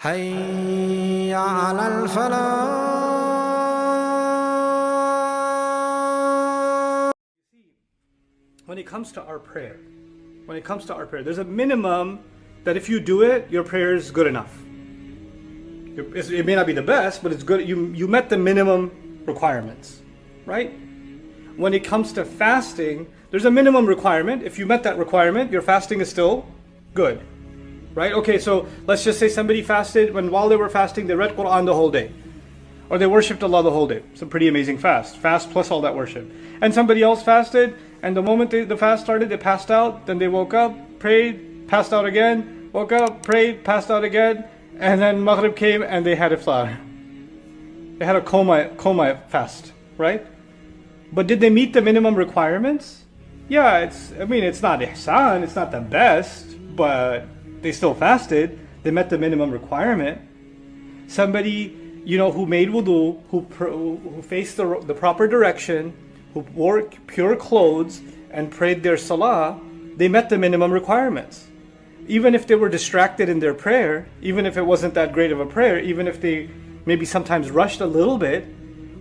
حي على الفلاح. When it comes to our prayer, there's a minimum that if you do it, your prayer is good enough. It may not be the best, but it's good. You met the minimum requirements, right? When it comes to fasting, there's a minimum requirement. If you met that requirement, your fasting is still good, right? Okay, so let's just say somebody fasted, while they were fasting, they read Quran the whole day, or they worshipped Allah the whole day. It's a pretty amazing fast plus all that worship. And somebody else fasted, and the moment the fast started, they passed out. Then they woke up, prayed, passed out again, woke up, prayed, passed out again, and then Maghrib came and they had iftar. They had a coma fast, right? But did they meet the minimum requirements? Yeah, it's not ihsan, it's not the best, but they still fasted. They met the minimum requirement. Somebody, who made wudu, who faced the proper direction, who wore pure clothes and prayed their salah, they met the minimum requirements. Even if they were distracted in their prayer, even if it wasn't that great of a prayer, even if they maybe sometimes rushed a little bit,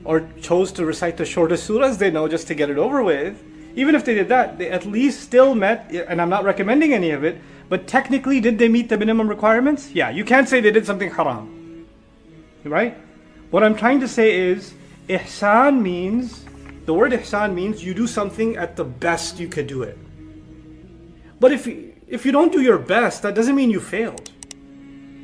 or chose to recite the shortest surahs they know just to get it over with, even if they did that, they at least still met, and I'm not recommending any of it, but technically, did they meet the minimum requirements? Yeah, you can't say they did something haram, right? What I'm trying to say is, the word ihsan means you do something at the best you could do it. But if you don't do your best, that doesn't mean you failed.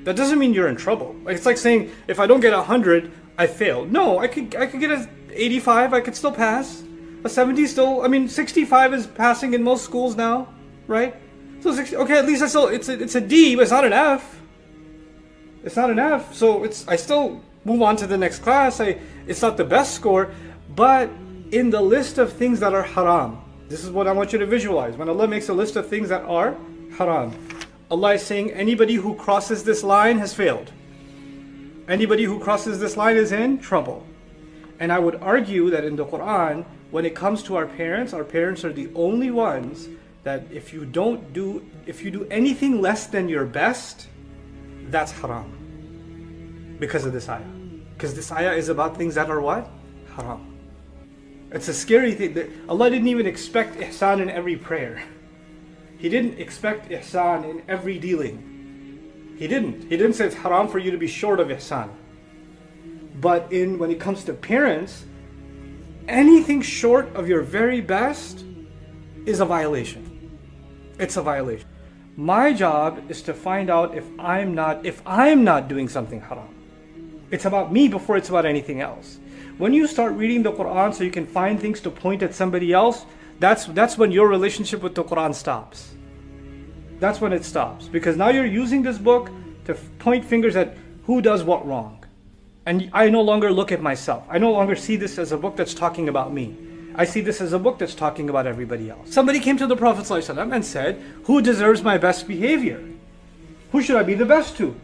That doesn't mean you're in trouble. It's like saying, if I don't get 100, I failed. No, I could get an 85, I could still pass. A 70 still, 65 is passing in most schools now, right? So 60, okay, at least it's a D, but it's not an F. It's not an F, so I still move on to the next class. It's not the best score, but in the list of things that are haram, this is what I want you to visualize. When Allah makes a list of things that are haram, Allah is saying anybody who crosses this line has failed. Anybody who crosses this line is in trouble. And I would argue that in the Quran, when it comes to our parents are the only ones that if you do anything less than your best, that's haram. Because of this ayah. Because this ayah is about things that are what? Haram. It's a scary thing. That Allah didn't even expect ihsan in every prayer. He didn't expect ihsan in every dealing. He didn't say it's haram for you to be short of ihsan. But when it comes to parents, anything short of your very best is a violation. It's a violation. My job is to find out if I'm not doing something haram. It's about me before it's about anything else. When you start reading the Quran so you can find things to point at somebody else, that's when your relationship with the Quran stops. That's when it stops. Because now you're using this book to point fingers at who does what wrong. And I no longer look at myself. I no longer see this as a book that's talking about me. I see this as a book that's talking about everybody else. Somebody came to the Prophet ﷺ and said, who deserves my best behavior? Who should I be the best to?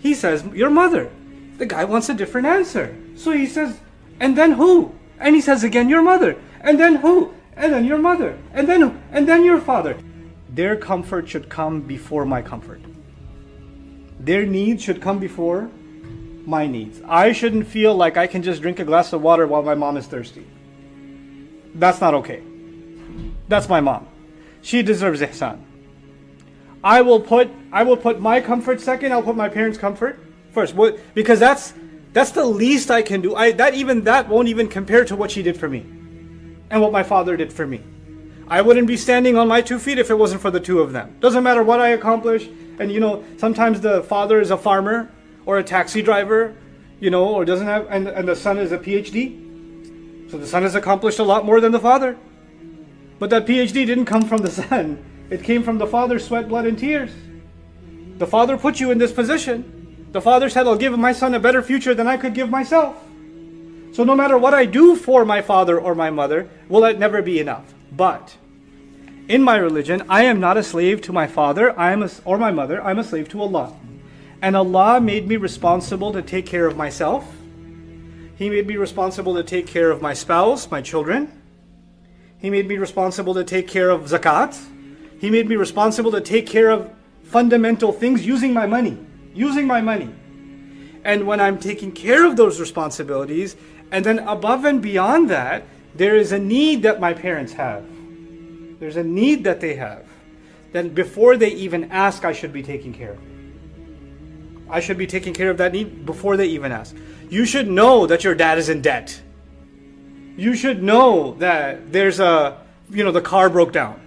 He says, your mother. The guy wants a different answer. So he says, and then who? And he says again, your mother. And then who? And then your mother. And then who? And then your father. Their comfort should come before my comfort. Their needs should come before my needs. I shouldn't feel like I can just drink a glass of water while my mom is thirsty. That's not okay. That's my mom. She deserves ihsan. I will put my comfort second. I'll put my parents' comfort first. Because that's the least I can do. That won't even compare to what she did for me and what my father did for me. I wouldn't be standing on my 2 feet if it wasn't for the two of them. Doesn't matter what I accomplish. And sometimes the father is a farmer or a taxi driver, or doesn't have, and the son is a PhD. So the son has accomplished a lot more than the father. But that PhD didn't come from the son. It came from the father's sweat, blood, and tears. The father put you in this position. The father said, I'll give my son a better future than I could give myself. So no matter what I do for my father or my mother, will it never be enough. But in my religion, I am not a slave to my father or my mother. I'm a slave to Allah. And Allah made me responsible to take care of myself. He made me responsible to take care of my spouse, my children. He made me responsible to take care of zakat. He made me responsible to take care of fundamental things using my money. And when I'm taking care of those responsibilities, and then above and beyond that, there is a need that my parents have. There's a need that they have. Then before they even ask, I should be taking care of it. I should be taking care of that need before they even ask. You should know that your dad is in debt. You should know that there's the car broke down.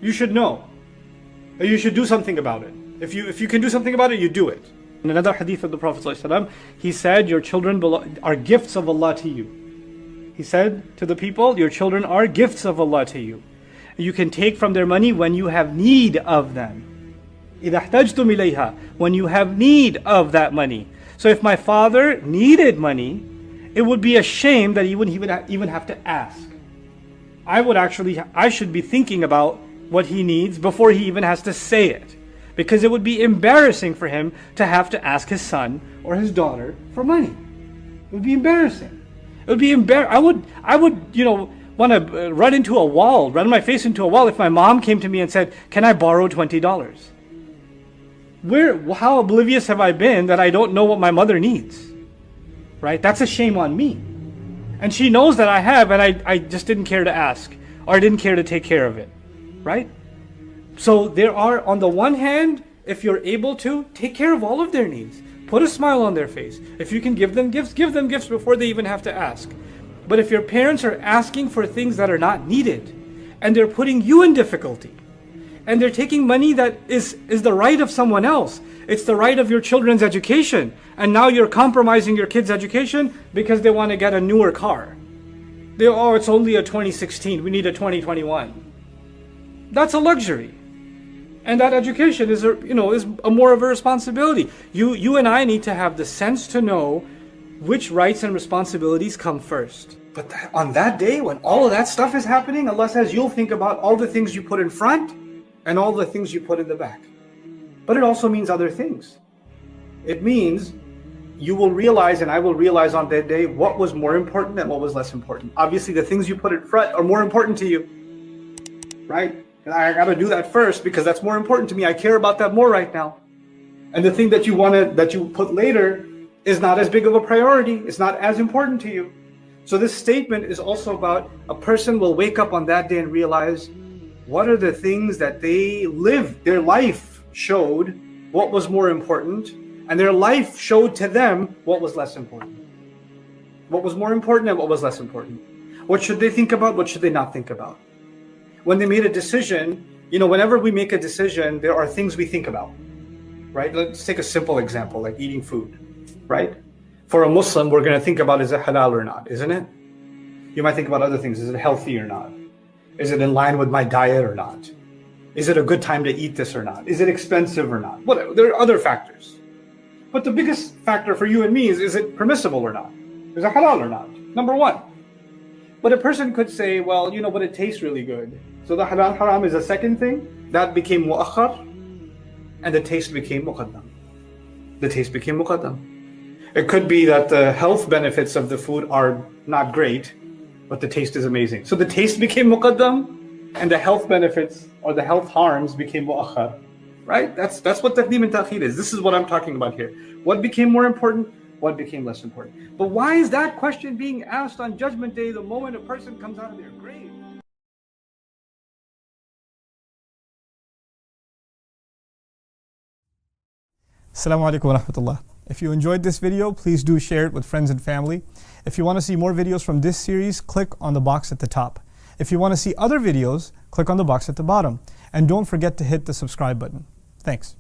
You should know. You should do something about it. If you can do something about it, you do it. In another hadith of the Prophet ﷺ, he said, your children are gifts of Allah to you. He said to the people, your children are gifts of Allah to you. You can take from their money when you have need of them. إِذَا احْتَجْتُمْ إِلَيْهَا, when you have need of that money. So if my father needed money, it would be a shame that he wouldn't even have to ask. I should be thinking about what he needs before he even has to say it. Because it would be embarrassing for him to have to ask his son or his daughter for money. It would be embarrassing. It would be I would want to run my face into a wall if my mom came to me and said, can I borrow $20? How oblivious have I been that I don't know what my mother needs? Right? That's a shame on me. And she knows that I have, and I just didn't care to ask, or I didn't care to take care of it. Right? So there are, on the one hand, if you're able to, take care of all of their needs. Put a smile on their face. If you can give them gifts before they even have to ask. But if your parents are asking for things that are not needed, and they're putting you in difficulty, and they're taking money that is the right of someone else, it's the right of your children's education, and now you're compromising your kids' education because they want to get a newer car. It's only a 2016, we need a 2021. That's a luxury. And that education is more of a responsibility. You and I need to have the sense to know which rights and responsibilities come first. But on that day, when all of that stuff is happening, Allah says you'll think about all the things you put in front and all the things you put in the back. But it also means other things. It means you will realize, and I will realize on that day, what was more important and what was less important. Obviously, the things you put in front are more important to you, right? And I got to do that first because that's more important to me. I care about that more right now. And the thing that you put later is not as big of a priority. It's not as important to you. So this statement is also about a person will wake up on that day and realize what are the things that they lived, their life showed what was more important, and their life showed to them what was less important. What was more important and what was less important. What should they think about? What should they not think about? When they made a decision, whenever we make a decision, there are things we think about, right? Let's take a simple example, like eating food, right? For a Muslim, we're going to think about, is it halal or not, isn't it? You might think about other things. Is it healthy or not? Is it in line with my diet or not? Is it a good time to eat this or not? Is it expensive or not? Whatever. There are other factors. But the biggest factor for you and me is it permissible or not? Is it halal or not? Number one. But a person could say, well, but it tastes really good. So the halal haram is a second thing. That became mu'akhar. And the taste became muqaddam. The taste became muqaddam. It could be that the health benefits of the food are not great, but the taste is amazing. So the taste became muqaddam, and the health benefits or the health harms became mu'akhar. Right? That's what taqdeem and ta'khir is. This is what I'm talking about here. What became more important? What became less important? But why is that question being asked on Judgment Day the moment a person comes out of their grave? Assalamu alaikum wa rahmatullah. If you enjoyed this video, please do share it with friends and family. If you want to see more videos from this series, click on the box at the top. If you want to see other videos, click on the box at the bottom. And don't forget to hit the subscribe button. Thanks.